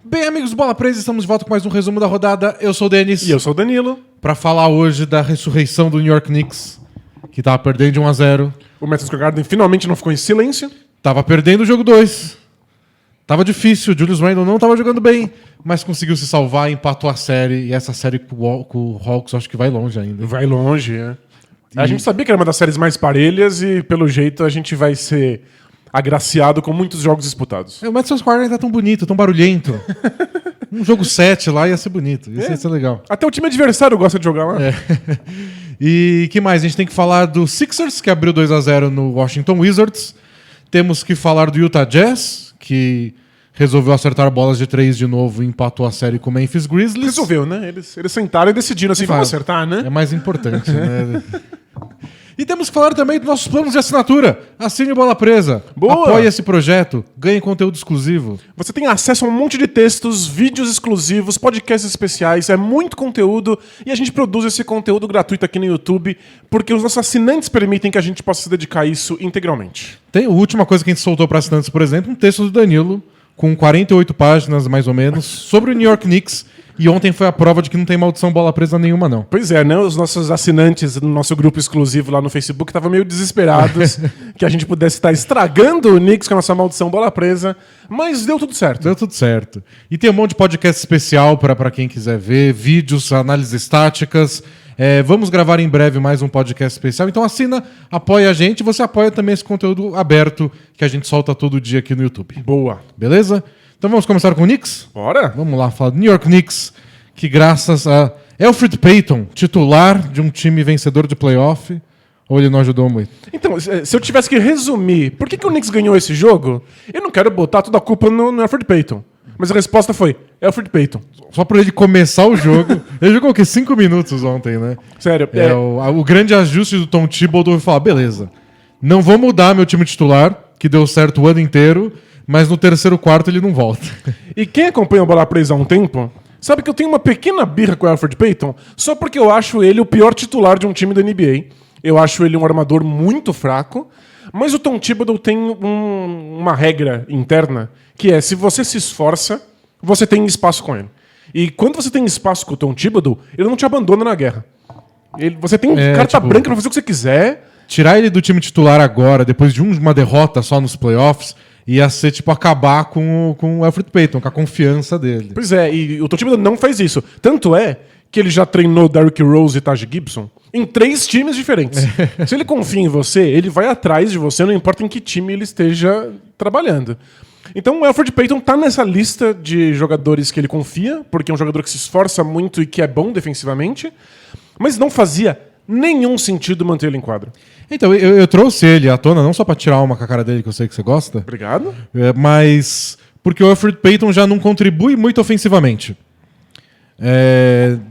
Bem, amigos do Bola Presa, estamos de volta com mais um resumo da rodada. Eu sou o Denis. E eu sou o Danilo. Pra falar hoje da ressurreição do New York Knicks, que tava perdendo de 1-0. O Madison Square Garden finalmente não ficou em silêncio. Tava perdendo o jogo 2. Tava difícil, o Julius Randle não tava jogando bem, mas conseguiu se salvar, empatou a série. E essa série com o Hawks acho que vai longe ainda. Vai longe, é. A gente sabia que era uma das séries mais parelhas e, pelo jeito, a gente vai ser agraciado com muitos jogos disputados. O Madison Square Garden tá tão bonito, tão barulhento. Um jogo 7 lá ia ser bonito, ia ser legal. Até o time adversário gosta de jogar lá. E que mais? A gente tem que falar do Sixers, que abriu 2-0 no Washington Wizards. Temos que falar do Utah Jazz, que resolveu acertar bolas de 3 de novo e empatou a série com o Memphis Grizzlies. Resolveu, né? Eles sentaram e decidiram assim, vamos acertar, né? É mais importante, né? E temos que falar também dos nossos planos de assinatura. Assine o Bola Presa. Boa! Apoie esse projeto. Ganhe conteúdo exclusivo. Você tem acesso a um monte de textos, vídeos exclusivos, podcasts especiais, é muito conteúdo e a gente produz esse conteúdo gratuito aqui no YouTube porque os nossos assinantes permitem que a gente possa se dedicar a isso integralmente. Tem a última coisa que a gente soltou para assinantes, por exemplo, um texto do Danilo, com 48 páginas, mais ou menos, sobre o New York Knicks. E ontem foi a prova de que não tem maldição bola presa nenhuma, não. Pois é, né? Os nossos assinantes no nosso grupo exclusivo lá no Facebook estavam meio desesperados que a gente pudesse estar estragando o Knicks com a nossa maldição bola presa, mas deu tudo certo. Deu tudo certo. E tem um monte de podcast especial para quem quiser ver, vídeos, análises estáticas. Vamos gravar em breve mais um podcast especial. Então assina, apoia a gente. Você apoia também esse conteúdo aberto que a gente solta todo dia aqui no YouTube. Boa. Beleza? Então vamos começar com o Knicks? Bora? Vamos lá, falar do New York Knicks, que graças a Elfrid Payton, titular de um time vencedor de playoff, ou ele não ajudou muito? Então, se eu tivesse que resumir, por que o Knicks ganhou esse jogo? Eu não quero botar toda a culpa no Elfrid Payton. Mas a resposta foi Elfrid Payton. Só pra ele começar o jogo. Ele jogou o quê? 5 minutos ontem, né? Sério. O grande ajuste do Tom Thibodeau foi falar, beleza, não vou mudar meu time titular, que deu certo o ano inteiro, mas no terceiro quarto ele não volta. E quem acompanha o Bola Presa há um tempo, sabe que eu tenho uma pequena birra com o Elfrid Payton, só porque eu acho ele o pior titular de um time da NBA. Eu acho ele um armador muito fraco, mas o Tom Thibodeau tem uma regra interna, que é, se você se esforça, você tem espaço com ele. E quando você tem espaço com o Tom Thibodeau, ele não te abandona na guerra. Você tem carta branca pra fazer o que você quiser. Tirar ele do time titular agora, depois de uma derrota só nos playoffs, ia ser, acabar com o Elfrid Payton, com a confiança dele. Pois é, e o Tom Thibodeau não faz isso. Tanto é que ele já treinou Derrick Rose e Taj Gibson em 3 times diferentes. Se ele confia em você, ele vai atrás de você, não importa em que time ele esteja trabalhando. Então o Elfrid Payton tá nessa lista de jogadores que ele confia, porque é um jogador que se esforça muito e que é bom defensivamente, mas não fazia nenhum sentido manter ele em quadro. Então, eu trouxe ele à tona, não só pra tirar uma com a cara dele, que eu sei que você gosta. Obrigado. Mas porque o Elfrid Payton já não contribui muito ofensivamente.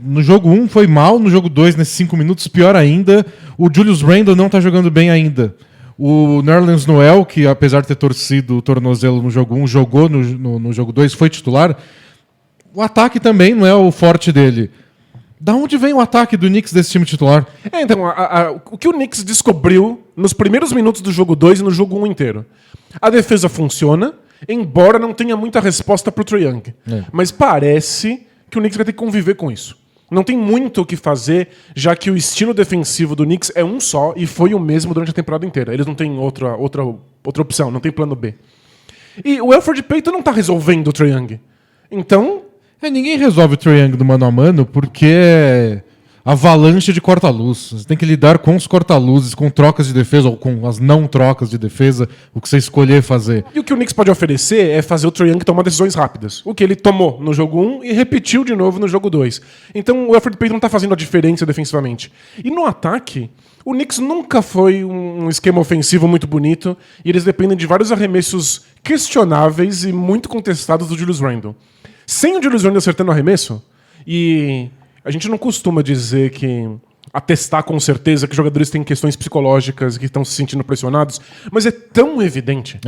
No jogo 1 foi mal, no jogo 2, nesses 5 minutos, pior ainda. O Julius Randle não tá jogando bem ainda. O Nerlens Noel, que apesar de ter torcido o tornozelo no jogo 1, jogou no jogo 2, foi titular. O ataque também não é o forte dele. Da onde vem o ataque do Knicks desse time titular? Então, o que o Knicks descobriu nos primeiros minutos do jogo 2 e no jogo 1 inteiro? A defesa funciona, embora não tenha muita resposta pro Trae Young. Mas parece que o Knicks vai ter que conviver com isso. Não tem muito o que fazer, já que o estilo defensivo do Knicks é um só e foi o mesmo durante a temporada inteira. Eles não têm outra opção, não tem plano B. E o Elfrid Payton não tá resolvendo o Trae Young. Então, ninguém resolve o Trae Young do mano a mano porque é avalanche de corta-luz. Você tem que lidar com os corta-luzes, com trocas de defesa ou com as não trocas de defesa, o que você escolher fazer. E o que o Knicks pode oferecer é fazer o Trae Young tomar decisões rápidas. O que ele tomou no jogo 1 e repetiu de novo no jogo 2. Então o Elfrid Payton não está fazendo a diferença defensivamente. E no ataque, o Knicks nunca foi um esquema ofensivo muito bonito e eles dependem de vários arremessos questionáveis e muito contestados do Julius Randle. Sem o Julius Randle acertando o arremesso, e a gente não costuma dizer que atestar com certeza que jogadores têm questões psicológicas, que estão se sentindo pressionados, mas é tão evidente.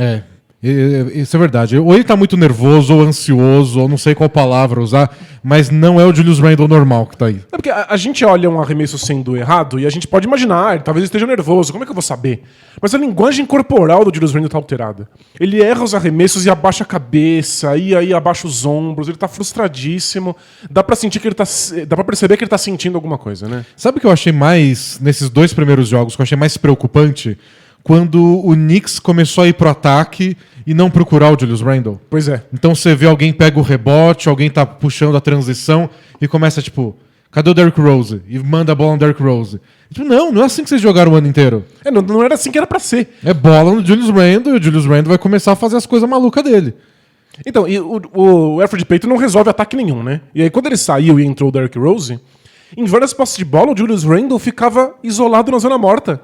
Isso é verdade. Ou ele tá muito nervoso, ou ansioso, ou não sei qual palavra usar, mas não é o Julius Randle normal que tá aí. É porque a gente olha um arremesso sendo errado e a gente pode imaginar, talvez ele esteja nervoso, como é que eu vou saber? Mas a linguagem corporal do Julius Randle tá alterada. Ele erra os arremessos e abaixa a cabeça, e aí abaixa os ombros, ele tá frustradíssimo. Dá pra sentir que ele tá. Dá pra perceber que ele tá sentindo alguma coisa, né? Sabe o que eu achei mais, nesses 2 primeiros jogos, que eu achei mais preocupante? Quando o Knicks começou a ir pro ataque e não procurar o Julius Randle. Pois é. Então você vê alguém pega o rebote, alguém tá puxando a transição e começa, tipo, cadê o Derrick Rose? E manda a bola no Derrick Rose. E, tipo, não é assim que vocês jogaram o ano inteiro. Não era assim que era pra ser. É bola no Julius Randle e o Julius Randle vai começar a fazer as coisas malucas dele. Então, e o Elfrid Payton não resolve ataque nenhum, né? E aí quando ele saiu e entrou o Derrick Rose, em várias posses de bola o Julius Randle ficava isolado na zona morta.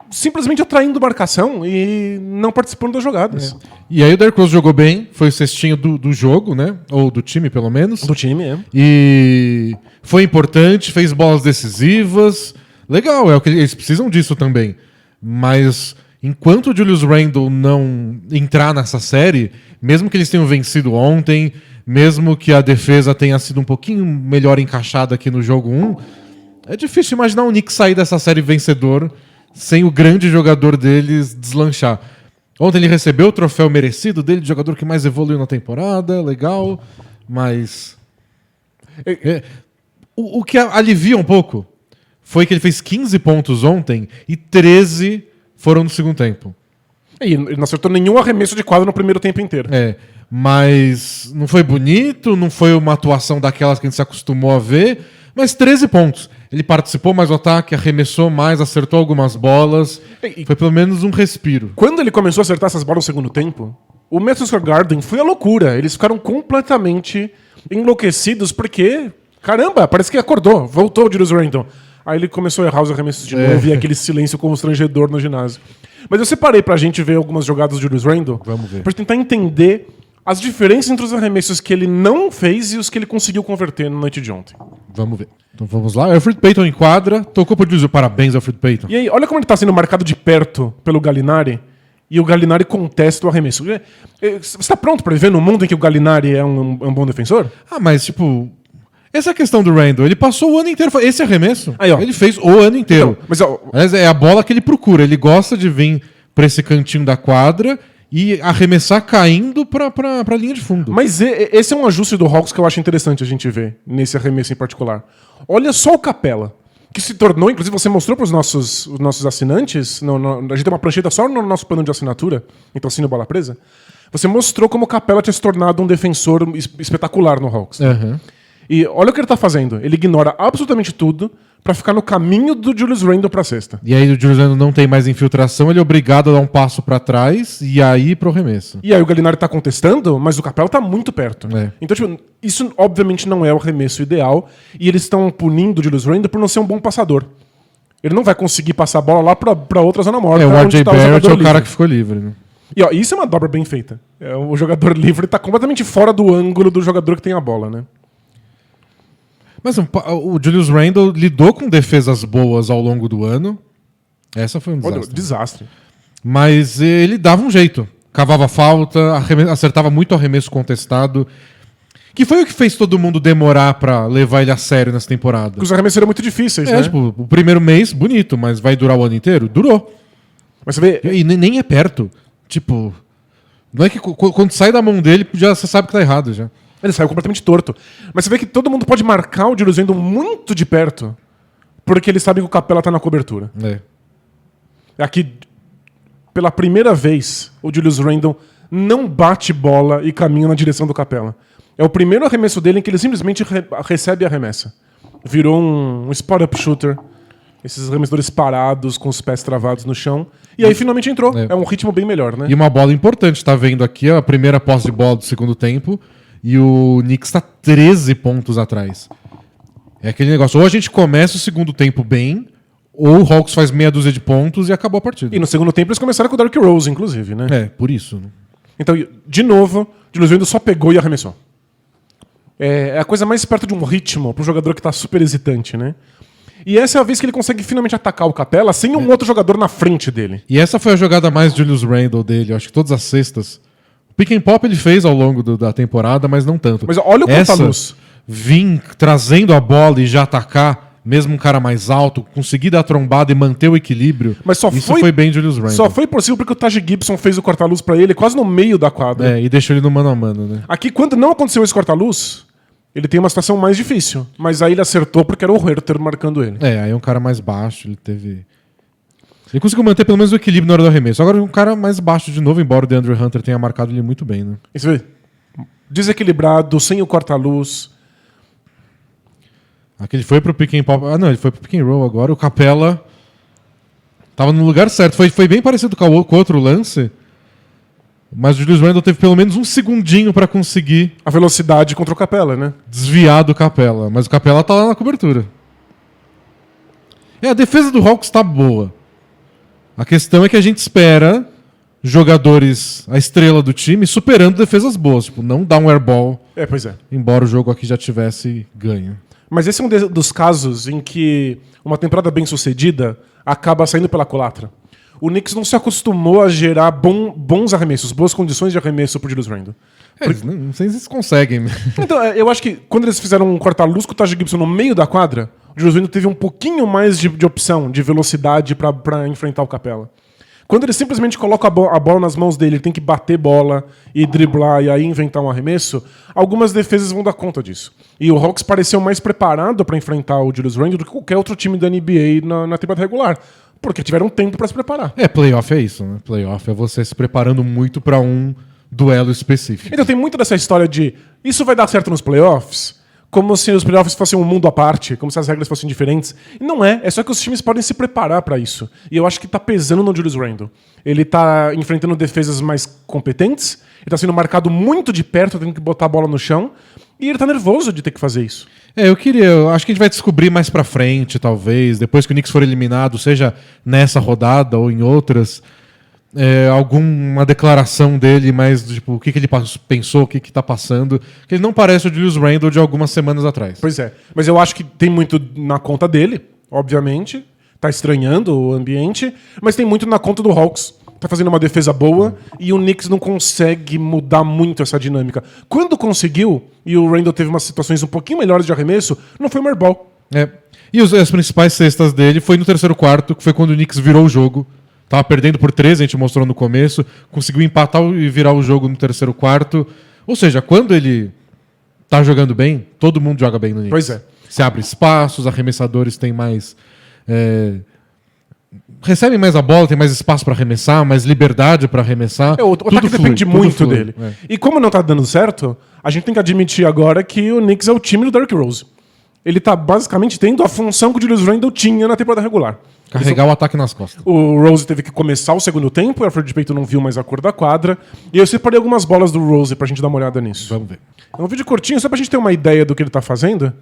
Simplesmente atraindo marcação e não participando das jogadas. E aí o Derrick Rose jogou bem, foi o cestinho do jogo, né? Ou do time, pelo menos. Do time, é. E foi importante, fez bolas decisivas. Legal, é o que eles precisam disso também. Mas enquanto o Julius Randle não entrar nessa série, mesmo que eles tenham vencido ontem, mesmo que a defesa tenha sido um pouquinho melhor encaixada aqui no jogo 1, é difícil imaginar o Knicks sair dessa série vencedor sem o grande jogador deles deslanchar. Ontem ele recebeu o troféu merecido dele de jogador que mais evoluiu na temporada, legal, mas... O que alivia um pouco foi que ele fez 15 pontos ontem e 13 foram no segundo tempo. E ele não acertou nenhum arremesso de quadra no primeiro tempo inteiro. Mas não foi bonito, não foi uma atuação daquelas que a gente se acostumou a ver, mas 13 pontos. Ele participou mais do ataque, arremessou mais, acertou algumas bolas. Foi pelo menos um respiro. Quando ele começou a acertar essas bolas no segundo tempo, o Madison Square Garden foi a loucura. Eles ficaram completamente enlouquecidos porque, caramba, parece que acordou. Voltou o Julius Randle. Aí ele começou a errar os arremessos de novo e aquele silêncio constrangedor no ginásio. Mas eu separei pra gente ver algumas jogadas do Julius Randle. Vamos ver. Pra tentar entender as diferenças entre os arremessos que ele não fez e os que ele conseguiu converter na noite de ontem. Vamos ver. Então vamos lá. Elfrid Payton em quadra. Tocou pro Julius. Parabéns, Elfrid Payton. E aí, olha como ele tá sendo marcado de perto pelo Gallinari. E o Gallinari contesta o arremesso. Você tá pronto pra viver num mundo em que o Gallinari é um bom defensor? Mas tipo... Essa é a questão do Randle. Ele passou o ano inteiro... Esse arremesso, aí, ó, ele fez o ano inteiro. Então, mas é a bola que ele procura. Ele gosta de vir pra esse cantinho da quadra e arremessar caindo pra linha de fundo. Mas esse é um ajuste do Hawks que eu acho interessante a gente ver nesse arremesso em particular. Olha só o Capela, que se tornou, inclusive você mostrou para os nossos assinantes, a gente tem uma prancheta só no nosso plano de assinatura, então assina o Bola Presa, você mostrou como o Capela tinha se tornado um defensor espetacular no Hawks. Uhum. E olha o que ele tá fazendo. Ele ignora absolutamente tudo pra ficar no caminho do Julius Randle pra cesta. E aí o Julius Randle não tem mais infiltração, ele é obrigado a dar um passo pra trás e aí pro arremesso. E aí o Gallinari tá contestando, mas o Capela tá muito perto. Então, tipo, isso obviamente não é o arremesso ideal e eles estão punindo o Julius Randle por não ser um bom passador. Ele não vai conseguir passar a bola lá pra outra zona morta. O RJ Barrett é o cara que ficou livre, né? E ó, isso é uma dobra bem feita. O jogador livre tá completamente fora do ângulo do jogador que tem a bola, né? Mas o Julius Randle lidou com defesas boas ao longo do ano. Essa foi um desastre. Desastre. Mas ele dava um jeito. Cavava falta, acertava muito arremesso contestado. Que foi o que fez todo mundo demorar pra levar ele a sério nessa temporada. Porque os arremessos eram muito difíceis, né? Tipo, o primeiro mês, bonito, mas vai durar o ano inteiro? Durou. Mas você vê... E nem é perto. Tipo, não é que quando sai da mão dele, você sabe que tá errado já. Ele saiu completamente torto. Mas você vê que todo mundo pode marcar o Julius Randle muito de perto, porque eles sabem que o Capela tá na cobertura. Aqui, pela primeira vez, o Julius Randle não bate bola e caminha na direção do Capela. É o primeiro arremesso dele em que ele simplesmente recebe e arremessa. Virou um spot-up shooter. Esses arremessadores parados, com os pés travados no chão. E aí finalmente entrou. É um ritmo bem melhor, né? E uma bola importante. Tá vendo aqui a primeira posse de bola do segundo tempo. E o Knicks tá 13 pontos atrás. É aquele negócio. Ou a gente começa o segundo tempo bem, ou o Hawks faz meia dúzia de pontos e acabou a partida. E no segundo tempo eles começaram com o Derrick Rose, inclusive, né? Por isso. Então, de novo, o Julius Randle só pegou e arremessou. É a coisa mais perto de um ritmo para um jogador que tá super hesitante, né? E essa é a vez que ele consegue finalmente atacar o Capela sem um outro jogador na frente dele. E essa foi a jogada mais Julius Randle dele. Eu acho que todas as cestas Pick and pop ele fez ao longo da temporada, mas não tanto. Mas olha o corta-luz. Vim trazendo a bola e já atacar, mesmo um cara mais alto, conseguir dar a trombada e manter o equilíbrio. Mas isso foi bem Julius Randle. Só foi possível porque o Taj Gibson fez o corta-luz pra ele quase no meio da quadra. E deixou ele no mano a mano, né? Aqui, quando não aconteceu esse corta-luz, ele tem uma situação mais difícil. Mas aí ele acertou porque era o Huerter marcando ele. Aí é um cara mais baixo, ele conseguiu manter pelo menos o equilíbrio na hora do arremesso. Agora um cara mais baixo de novo, embora o DeAndre Hunter tenha marcado ele muito bem, né? Isso aí. Desequilibrado, sem o corta-luz. Aqui ele foi pro pick and pop. Não, ele foi pro pick and roll agora. O Capela tava no lugar certo. Foi bem parecido com o outro lance. Mas o Julius Randle teve pelo menos um segundinho pra conseguir a velocidade contra o Capela, né? Desviar do Capela. Mas o Capela tá lá na cobertura. A defesa do Hawks tá boa. A questão é que a gente espera jogadores, a estrela do time, superando defesas boas. Tipo, não dar um airball. Pois é. Embora o jogo aqui já tivesse ganho. Mas esse é um dos casos em que uma temporada bem sucedida acaba saindo pela culatra. O Knicks não se acostumou a gerar bons arremessos, boas condições de arremesso pro Julius Randle. Não sei se eles conseguem. Então, eu acho que quando eles fizeram um corta-luz com o Taj Gibson no meio da quadra, o Julius Randle teve um pouquinho mais de opção, de velocidade pra enfrentar o Capela. Quando ele simplesmente coloca a bola nas mãos dele, ele tem que bater bola e driblar e aí inventar um arremesso, algumas defesas vão dar conta disso. E o Hawks pareceu mais preparado para enfrentar o Julius Randle do que qualquer outro time da NBA na temporada regular. Porque tiveram tempo para se preparar. Playoff é isso, né? Playoff é você se preparando muito para um duelo específico. Então tem muito dessa história de isso vai dar certo nos playoffs, como se os playoffs fossem um mundo à parte, como se as regras fossem diferentes. E não é só que os times podem se preparar para isso. E eu acho que tá pesando no Julius Randle. Ele tá enfrentando defesas mais competentes, ele tá sendo marcado muito de perto, tendo que botar a bola no chão, e ele tá nervoso de ter que fazer isso. Eu acho que a gente vai descobrir mais pra frente, talvez, depois que o Knicks for eliminado, seja nessa rodada ou em outras, alguma declaração dele, mais tipo, o que ele pensou, o que tá passando, que ele não parece o Julius Randle de algumas semanas atrás. Pois é, mas eu acho que tem muito na conta dele, obviamente, tá estranhando o ambiente, mas tem muito na conta do Hawks. Tá fazendo uma defesa boa e o Knicks não consegue mudar muito essa dinâmica. Quando conseguiu, e o Randle teve umas situações um pouquinho melhores de arremesso, não foi airball. E as principais cestas dele foi no terceiro quarto, que foi quando o Knicks virou o jogo. Tava perdendo por 13, a gente mostrou no começo. Conseguiu empatar e virar o jogo no terceiro quarto. Ou seja, quando ele tá jogando bem, todo mundo joga bem no Knicks. Pois é. Se abre espaço, os arremessadores têm mais... recebem mais a bola, tem mais espaço para arremessar, mais liberdade para arremessar. O ataque depende muito dele. E como não tá dando certo, a gente tem que admitir agora que o Knicks é o time do Derrick Rose. Ele tá basicamente tendo a função que o Julius Randle tinha na temporada regular. Carregar o ataque nas costas. O Rose teve que começar o segundo tempo, o Alfred Payton não viu mais a cor da quadra. E eu separei algumas bolas do Rose pra gente dar uma olhada nisso. Vamos ver. É um vídeo curtinho, só pra gente ter uma ideia do que ele tá fazendo.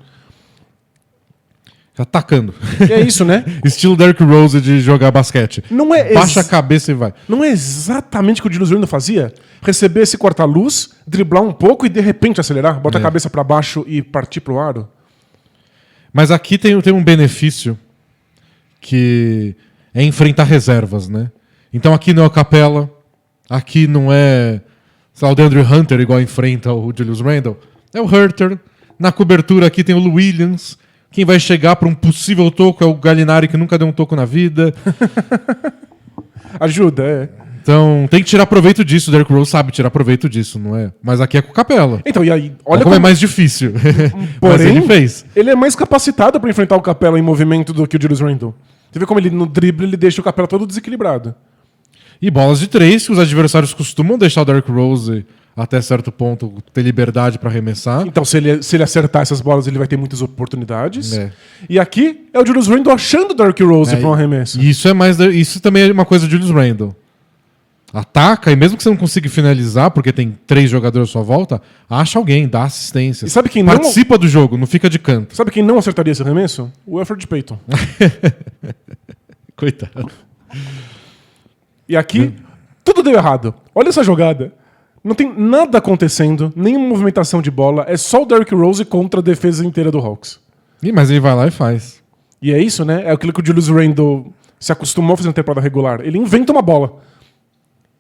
Atacando. E é isso, né? Estilo Derrick Rose de jogar basquete. Não é Baixa a cabeça e vai. Não é exatamente o que o Julius Randle fazia? Receber esse corta-luz, driblar um pouco e de repente acelerar, botar a cabeça pra baixo e partir pro aro. Mas aqui tem um benefício que é enfrentar reservas, né? Então aqui não é o Capela, aqui não é o DeAndre Hunter igual enfrenta o Julius Randle, é o Huerter. Na cobertura aqui tem o Lou Williams. Quem vai chegar para um possível toco é o Gallinari, que nunca deu um toco na vida. Ajuda, Então tem que tirar proveito disso. O Derrick Rose sabe tirar proveito disso, não é? Mas aqui é com o Capela. Então, e aí, olha como é mais difícil. Porém, mas ele fez. Ele é mais capacitado para enfrentar o Capela em movimento do que o Julius Randle. Você vê como ele no drible ele deixa o Capela todo desequilibrado. E bolas de 3, que os adversários costumam deixar o Derrick Rose até certo ponto ter liberdade para arremessar. Então, se ele acertar essas bolas, ele vai ter muitas oportunidades. E aqui é o Julius Randle achando o Derrick Rose para um arremesso. Isso também é uma coisa do Julius Randle. Ataca, e mesmo que você não consiga finalizar, porque tem 3 jogadores à sua volta, acha alguém, dá assistência. E sabe quem participa do jogo, não fica de canto. Sabe quem não acertaria esse arremesso? O Alfred Payton. Coitado. E aqui, tudo deu errado. Olha essa jogada. Não tem nada acontecendo, nenhuma movimentação de bola, é só o Derrick Rose contra a defesa inteira do Hawks. Mas ele vai lá e faz. E é isso, né? É aquilo que o Julius Randle se acostumou a fazer na temporada regular. Ele inventa uma bola.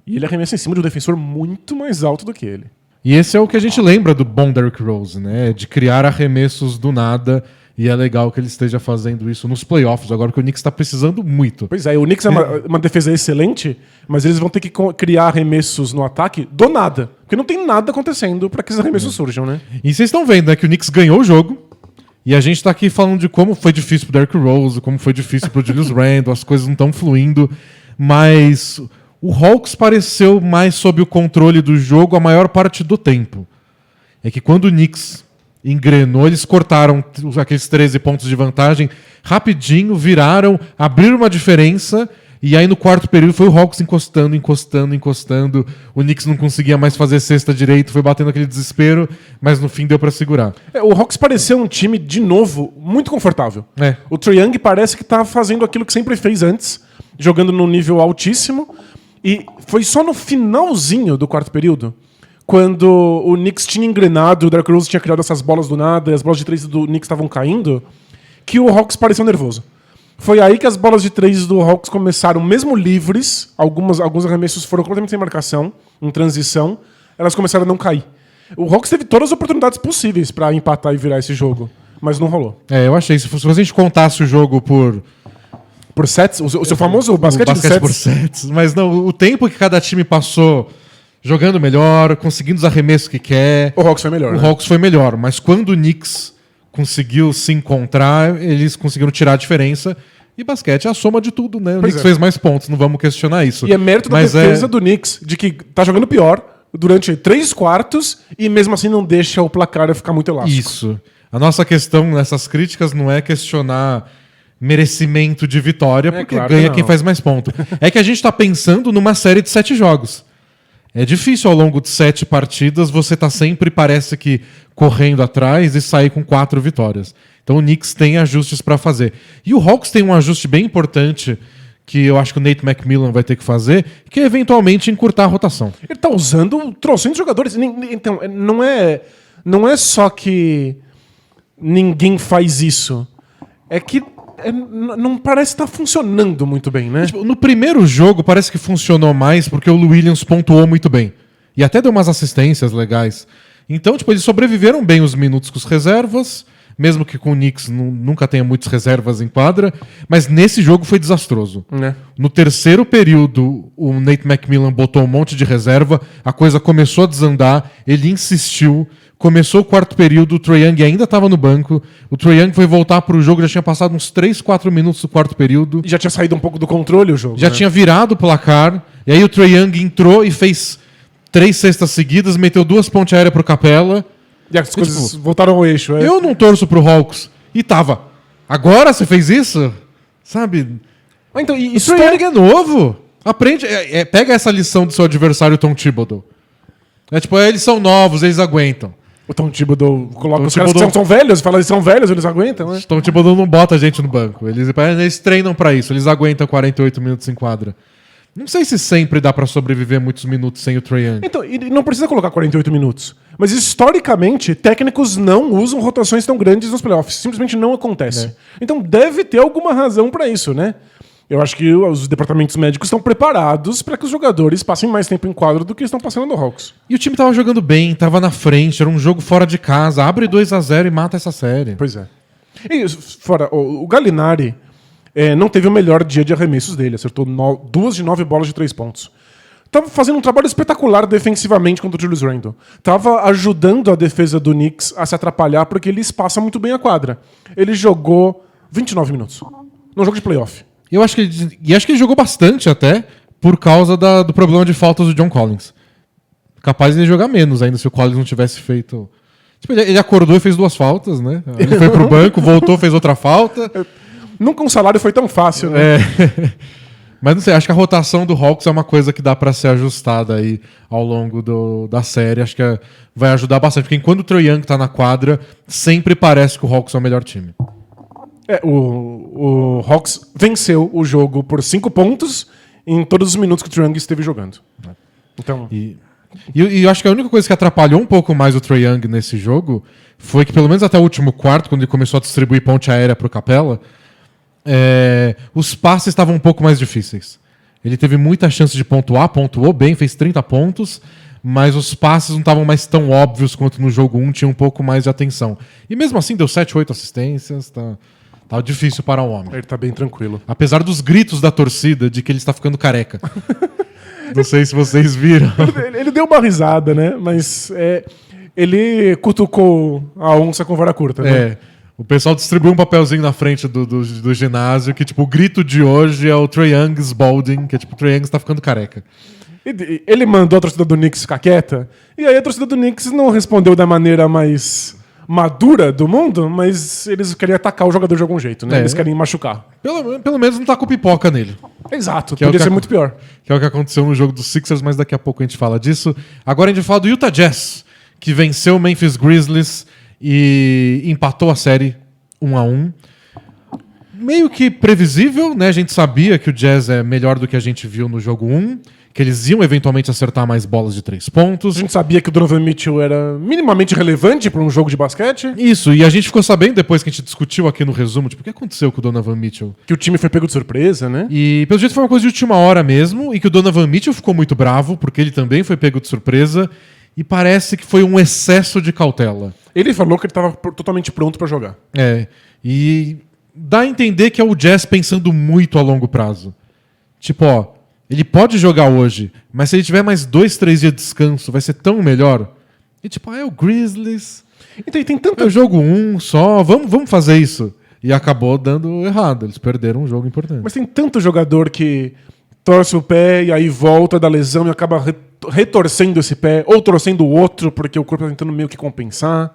E ele arremessa em cima de um defensor muito mais alto do que ele. E esse é o que a gente lembra do bom Derrick Rose, né? De criar arremessos do nada. E é legal que ele esteja fazendo isso nos playoffs, agora que o Knicks está precisando muito. Pois é, o Knicks é uma defesa excelente, mas eles vão ter que criar arremessos no ataque do nada. Porque não tem nada acontecendo para que esses arremessos surjam, né? E vocês estão vendo, né, que o Knicks ganhou o jogo. E a gente tá aqui falando de como foi difícil pro Derrick Rose, como foi difícil pro Julius Randle, as coisas não estão fluindo. Mas o Hawks pareceu mais sob o controle do jogo a maior parte do tempo. É que quando o Knicks engrenou, eles cortaram aqueles 13 pontos de vantagem rapidinho, viraram, abriram uma diferença. E aí no quarto período foi o Hawks encostando. O Knicks não conseguia mais fazer cesta direito, foi batendo aquele desespero, mas no fim deu pra segurar. O Hawks pareceu um time, de novo, muito confortável. O Trae Young parece que tá fazendo aquilo que sempre fez antes, jogando num nível altíssimo. E foi só no finalzinho do quarto período, quando o Knicks tinha engrenado, o Derrick Rose tinha criado essas bolas do nada, e as bolas de três do Knicks estavam caindo, que o Hawks pareceu nervoso. Foi aí que as bolas de três do Hawks começaram, mesmo livres, alguns arremessos foram completamente sem marcação, em transição, elas começaram a não cair. O Hawks teve todas as oportunidades possíveis pra empatar e virar esse jogo, mas não rolou. Eu achei, se a gente contasse o jogo por sets, o seu famoso basquete de sets. Por sets. Mas não, o tempo que cada time passou jogando melhor, conseguindo os arremessos que quer. O Hawks foi melhor. O Hawks foi melhor, mas quando o Knicks conseguiu se encontrar, eles conseguiram tirar a diferença. E basquete é a soma de tudo, né? O Knicks fez mais pontos, não vamos questionar isso. E é mérito da defesa do Knicks, de que tá jogando pior durante 3 quartos e mesmo assim não deixa o placar ficar muito elástico. Isso. A nossa questão nessas críticas não é questionar merecimento de vitória, porque claro ganha que quem faz mais ponto. É que a gente tá pensando numa série de 7 jogos. É difícil ao longo de 7 partidas você tá sempre, parece que, correndo atrás e sair com 4 vitórias. Então o Knicks tem ajustes para fazer. E o Hawks tem um ajuste bem importante que eu acho que o Nate McMillan vai ter que fazer, que é eventualmente encurtar a rotação. Ele tá usando trocentos jogadores. Então, não é só que ninguém faz isso. É que não parece estar funcionando muito bem, né? Tipo, no primeiro jogo parece que funcionou mais porque o Lou Williams pontuou muito bem. E até deu umas assistências legais. Então, tipo, eles sobreviveram bem os minutos com os reservas, mesmo que com o Knicks nunca tenha muitas reservas em quadra, mas nesse jogo foi desastroso. No terceiro período, o Nate McMillan botou um monte de reserva, a coisa começou a desandar, ele insistiu, começou o quarto período, o Trae Young ainda estava no banco, o Trae Young foi voltar para o jogo, já tinha passado uns 3, 4 minutos do quarto período. E já tinha saído um pouco do controle o jogo. Já tinha virado o placar, e aí o Trae Young entrou e fez 3 cestas seguidas, meteu 2 pontes aéreas pro Capela. E as coisas voltaram ao eixo. Eu não torço pro Hawks. E tava. Agora você fez isso? Sabe? Então, isso é novo. Aprende. Pega essa lição do seu adversário, Tom Thibodeau. Eles são novos, eles aguentam. O Tom Thibodeau coloca os caras que são velhos, fala eles são velhos, eles aguentam, né? O Tom Thibodeau não bota a gente no banco. Eles treinam pra isso, eles aguentam 48 minutos em quadra. Não sei se sempre dá pra sobreviver muitos minutos sem o Trae Young. Então, e não precisa colocar 48 minutos. Mas historicamente, técnicos não usam rotações tão grandes nos playoffs. Simplesmente não acontece. Então deve ter alguma razão pra isso, né? Eu acho que os departamentos médicos estão preparados para que os jogadores passem mais tempo em quadro do que estão passando no Hawks. E o time tava jogando bem, tava na frente, era um jogo fora de casa. Abre 2-0 e mata essa série. Pois é. E fora, o Gallinari não teve o melhor dia de arremessos dele. Acertou 2 de 9 bolas de 3 pontos. Tava fazendo um trabalho espetacular defensivamente contra o Julius Randle. Tava ajudando a defesa do Knicks a se atrapalhar porque ele espaça muito bem a quadra. Ele jogou 29 minutos. Num jogo de playoff. Acho que ele jogou bastante até por causa do problema de faltas do John Collins. Capaz de ele jogar menos ainda se o Collins não tivesse feito... Tipo, ele acordou e fez 2 faltas, né? Ele foi pro banco, voltou, fez outra falta. Nunca um salário foi tão fácil, né? Mas não sei, acho que a rotação do Hawks é uma coisa que dá pra ser ajustada aí ao longo da série. Acho que vai ajudar bastante. Porque enquanto o Trae Young tá na quadra, sempre parece que o Hawks é o melhor time. O Hawks venceu o jogo por 5 pontos em todos os minutos que o Trae Young esteve jogando. Então... E eu acho que a única coisa que atrapalhou um pouco mais o Trae Young nesse jogo foi que, pelo menos até o último quarto, quando ele começou a distribuir ponte aérea pro Capela, os passes estavam um pouco mais difíceis. Ele teve muita chance de pontuar, pontuou bem, fez 30 pontos, mas os passes não estavam mais tão óbvios quanto no jogo 1, tinha um pouco mais de atenção. E mesmo assim deu 7, 8 assistências, tá difícil para o homem. Ele tá bem tranquilo. Apesar dos gritos da torcida de que ele está ficando careca. Não sei se vocês viram. Ele deu uma risada, né? Mas ele cutucou a onça com vara curta, né? O pessoal distribuiu um papelzinho na frente do ginásio que, tipo, o grito de hoje é o Trae Young's balding, que é tipo, o Trae Young está ficando careca. Ele mandou a torcida do Knicks ficar quieta, e aí a torcida do Knicks não respondeu da maneira mais madura do mundo, mas eles queriam atacar o jogador de algum jeito, né? Eles querem machucar. Pelo menos não tá com pipoca nele. Exato, podia ser muito pior. Que é o que aconteceu no jogo dos Sixers, mas daqui a pouco a gente fala disso. Agora a gente fala do Utah Jazz, que venceu o Memphis Grizzlies e empatou a série 1-1. Meio que previsível, né? A gente sabia que o Jazz é melhor do que a gente viu no jogo 1, que eles iam eventualmente acertar mais bolas de 3 pontos. A gente sabia que o Donovan Mitchell era minimamente relevante para um jogo de basquete. Isso, e a gente ficou sabendo depois que a gente discutiu aqui no resumo, tipo, o que aconteceu com o Donovan Mitchell? Que o time foi pego de surpresa, né? E pelo jeito foi uma coisa de última hora mesmo, e que o Donovan Mitchell ficou muito bravo, porque ele também foi pego de surpresa, e parece que foi um excesso de cautela. Ele falou que ele estava totalmente pronto para jogar. E dá a entender que é o Jazz pensando muito a longo prazo. Tipo, ele pode jogar hoje, mas se ele tiver mais 2, 3 dias de descanso, vai ser tão melhor. E tipo, é o Grizzlies. Então, tem tanto... É o jogo 1 só, vamos fazer isso. E acabou dando errado, eles perderam um jogo importante. Mas tem tanto jogador que torce o pé e aí volta da lesão e acaba retorcendo esse pé, ou torcendo o outro, porque o corpo tá tentando meio que compensar.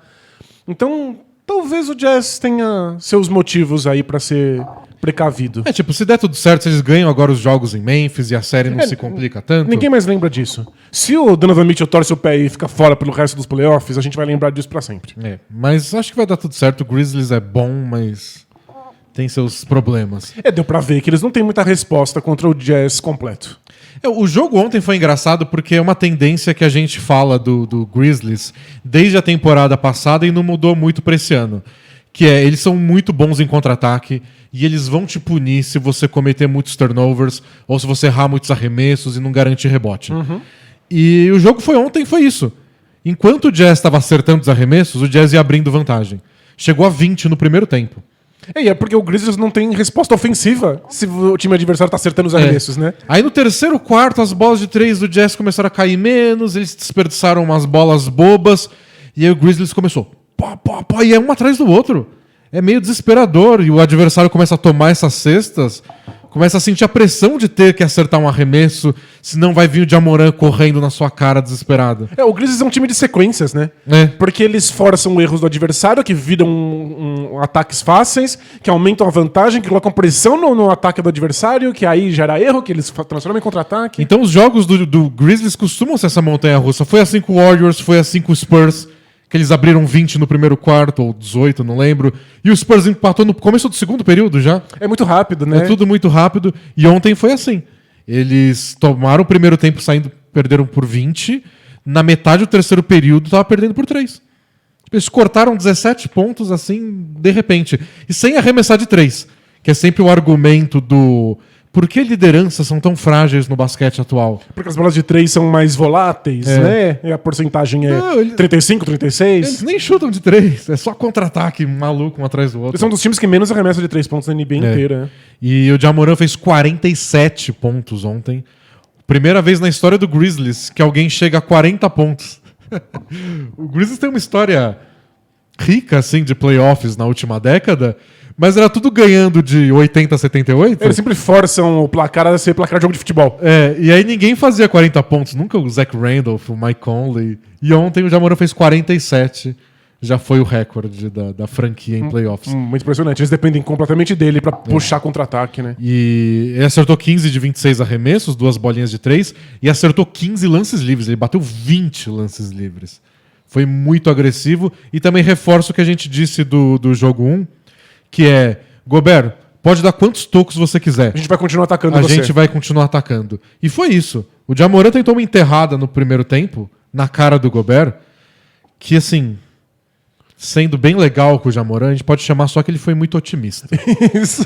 Então, talvez o Jazz tenha seus motivos aí pra ser precavido. Tipo, se der tudo certo, se eles ganham agora os jogos em Memphis e a série não se complica tanto. Ninguém mais lembra disso. Se o Donovan Mitchell torce o pé e fica fora pelo resto dos playoffs, a gente vai lembrar disso pra sempre. Mas acho que vai dar tudo certo. O Grizzlies é bom, mas tem seus problemas. Deu pra ver que eles não têm muita resposta contra o Jazz completo. O jogo ontem foi engraçado porque é uma tendência que a gente fala do Grizzlies desde a temporada passada e não mudou muito pra esse ano. Que eles são muito bons em contra-ataque e eles vão te punir se você cometer muitos turnovers ou se você errar muitos arremessos e não garantir rebote. E o jogo ontem foi isso. Enquanto o Jazz estava acertando os arremessos, o Jazz ia abrindo vantagem. Chegou a 20 no primeiro tempo. É porque o Grizzlies não tem resposta ofensiva se o time adversário tá acertando os arremessos, né? Aí no terceiro quarto, as bolas de 3 do Jazz começaram a cair menos, eles desperdiçaram umas bolas bobas, e aí o Grizzlies começou e é um atrás do outro. É meio desesperador, e o adversário começa a tomar essas cestas, começa a sentir a pressão de ter que acertar um arremesso, senão vai vir o Jamoran correndo na sua cara desesperado. O Grizzlies é um time de sequências, né? Porque eles forçam erros do adversário, que viram ataques fáceis, que aumentam a vantagem, que colocam pressão no ataque do adversário, que aí gera erro, que eles transformam em contra-ataque. Então os jogos do Grizzlies costumam ser essa montanha-russa. Foi assim com o Warriors, foi assim com o Spurs, que eles abriram 20 no primeiro quarto, ou 18, não lembro. E o Spurs empatou no começo do segundo período já. É muito rápido, né? É tudo muito rápido. E ontem foi assim. Eles tomaram o primeiro tempo perderam por 20. Na metade do terceiro período, estava perdendo por 3. Eles cortaram 17 pontos, assim, de repente. E sem arremessar de 3. Que é sempre o argumento do... Por que lideranças são tão frágeis no basquete atual? Porque as bolas de 3 são mais voláteis, né? E a porcentagem é 35, 36. Eles nem chutam de 3. É só contra-ataque maluco um atrás do outro. Eles são um dos times que menos arremessa de 3 pontos na NBA inteira. Né? E o Jamoran fez 47 pontos ontem. Primeira vez na história do Grizzlies que alguém chega a 40 pontos. O Grizzlies tem uma história rica, assim, de playoffs na última década, mas era tudo ganhando de 80 a 78. Eles sempre forçam o placar a ser placar de jogo de futebol. E aí ninguém fazia 40 pontos. Nunca o Zach Randolph, o Mike Conley. E ontem o Jamoran fez 47. Já foi o recorde da franquia em playoffs. Muito impressionante. Eles dependem completamente dele pra puxar contra-ataque, né? E ele acertou 15 de 26 arremessos, 2 bolinhas de 3, e acertou 15 lances livres. Ele bateu 20 lances livres. Foi muito agressivo. E também reforço o que a gente disse do jogo 1, que é, Gobert, pode dar quantos tocos você quiser. A gente vai continuar atacando você. A gente vai continuar atacando. E foi isso. O Jamoran tentou uma enterrada no primeiro tempo, na cara do Gobert, que assim, sendo bem legal com o Jamoran, a gente pode chamar só que ele foi muito otimista. Isso.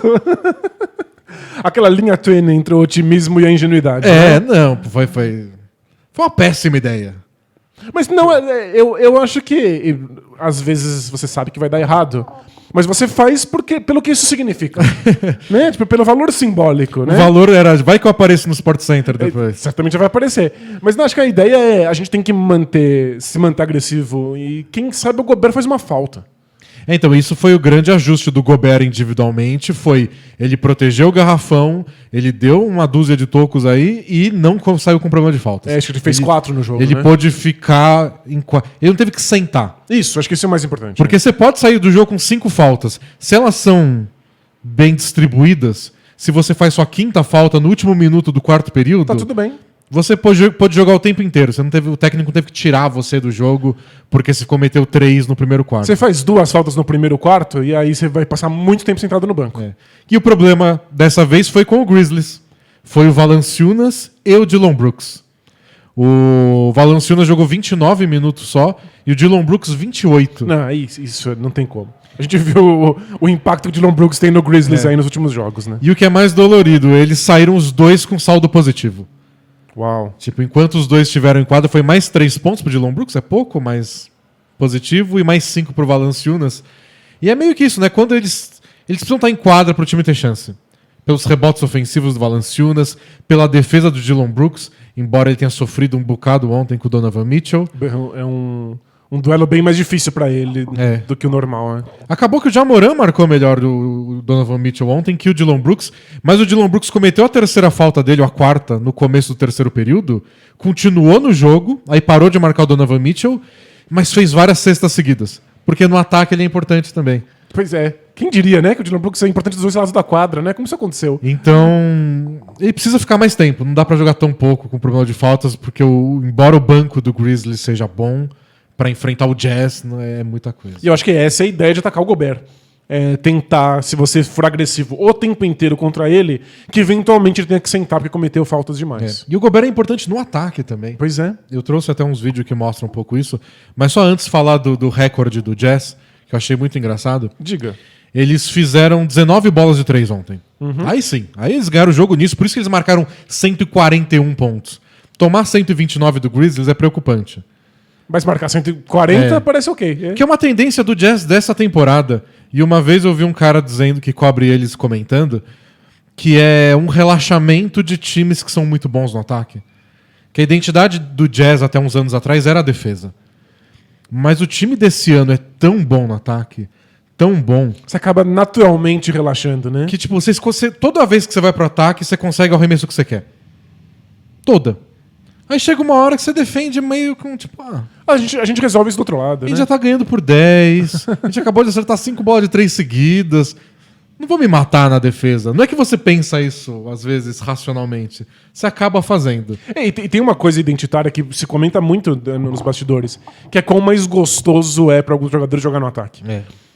aquela linha tênue entre o otimismo e a ingenuidade. Não, foi uma péssima ideia. Mas não, eu acho que às vezes você sabe que vai dar errado. Mas você faz pelo que isso significa. Né? Tipo, pelo valor simbólico. Né? O valor era, vai que eu apareço no Sport Center depois. Certamente vai aparecer. Mas não, acho que a ideia é a gente tem que se manter agressivo. E quem sabe o Gobert faz uma falta. Então, isso foi o grande ajuste do Gobert individualmente, foi ele protegeu o garrafão, ele deu uma dúzia de tocos aí e não saiu com problema de faltas. Acho que ele fez 4 no jogo, Ele né? pôde ficar ele não teve que sentar. Isso, acho que isso é o mais importante. Porque você pode sair do jogo com 5 faltas. Se elas são bem distribuídas, se você faz sua 5ª falta no último minuto do 4º período... Tá tudo bem. Você pode jogar o tempo inteiro. O técnico teve que tirar você do jogo porque você cometeu 3 no primeiro quarto. Você faz 2 faltas no primeiro quarto e aí você vai passar muito tempo sentado no banco. E o problema dessa vez foi com o Grizzlies. Foi o Valanciunas e o Dillon Brooks. O Valanciunas jogou 29 minutos só e o Dillon Brooks 28. Não, isso não tem como. A gente viu o impacto que o Dillon Brooks tem no Grizzlies aí nos últimos jogos, né? E o que é mais dolorido, eles saíram os dois com saldo positivo. Uau. Tipo, enquanto os dois estiveram em quadra, foi mais 3 pontos pro Dillon Brooks, é pouco, mas positivo, e mais 5 pro Valanciunas. E é meio que isso, né? Quando eles precisam estar em quadra pro time ter chance. Pelos rebotes ofensivos do Valanciunas, pela defesa do Dillon Brooks, embora ele tenha sofrido um bocado ontem com o Donovan Mitchell. É um duelo bem mais difícil pra ele do que o normal, né? Acabou que o Ja Morant marcou melhor do Donovan Mitchell ontem que o Dillon Brooks, mas o Dillon Brooks cometeu a 3ª falta dele, ou a 4ª, no começo do 3º período, continuou no jogo, aí parou de marcar o Donovan Mitchell, mas fez várias cestas seguidas, porque no ataque ele é importante também. Pois é. Quem diria, né, que o Dillon Brooks é importante dos dois lados da quadra, né? Como isso aconteceu? Então, ele precisa ficar mais tempo, não dá pra jogar tão pouco com problema de faltas, porque embora o banco do Grizzlies seja bom, pra enfrentar o Jazz não é muita coisa. E eu acho que essa é a ideia de atacar o Gobert. É tentar, se você for agressivo o tempo inteiro contra ele, que eventualmente ele tenha que sentar porque cometeu faltas demais. E o Gobert é importante no ataque também. Pois é. Eu trouxe até uns vídeos que mostram um pouco isso, mas só antes falar do recorde do Jazz, que eu achei muito engraçado. Diga. Eles fizeram 19 bolas de 3 ontem. Aí sim, aí eles ganharam o jogo nisso, por isso que eles marcaram 141 pontos. Tomar 129 do Grizzlies é preocupante. Mas marcar 140 parece ok. Que é uma tendência do Jazz dessa temporada. E uma vez eu vi um cara dizendo que cobre eles comentando que é um relaxamento de times que são muito bons no ataque. Que a identidade do Jazz até uns anos atrás era a defesa. Mas o time desse ano é tão bom no ataque, tão bom, Você acaba naturalmente relaxando, né? que tipo, toda vez que você vai pro ataque, você consegue o arremesso que você quer. Toda. Aí chega uma hora que você defende meio com, tipo, A gente resolve isso do outro lado, a gente né? já tá ganhando por 10, a gente acabou de acertar 5 bolas de 3 seguidas. Não vou me matar na defesa. Não é que você pensa isso, às vezes, racionalmente. Você acaba fazendo. E tem uma coisa identitária que se comenta muito nos bastidores, que é quão mais gostoso é para alguns jogadores jogar no ataque.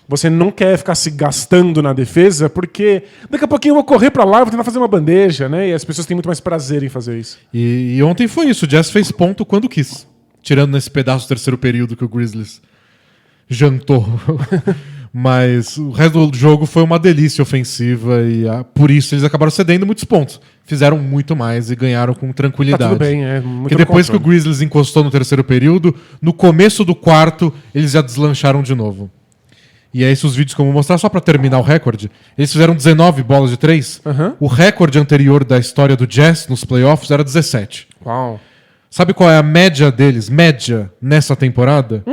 Você não quer ficar se gastando na defesa, porque daqui a pouquinho eu vou correr pra lá e vou tentar fazer uma bandeja, né? E as pessoas têm muito mais prazer em fazer isso. E ontem foi isso. O Jazz fez ponto quando quis. Tirando nesse pedaço do 3º período que o Grizzlies jantou. Mas o resto do jogo foi uma delícia ofensiva e por isso eles acabaram cedendo muitos pontos. Fizeram muito mais e ganharam com tranquilidade. Tá tudo bem, muito Porque depois que o Grizzlies encostou no 3º período, no começo do 4º, eles já deslancharam de novo. E é esses os vídeos que eu vou mostrar só pra terminar o recorde. Eles fizeram 19 bolas de 3. O recorde anterior da história do Jazz nos playoffs era 17. Uau. Sabe qual é a média deles? Média nessa temporada?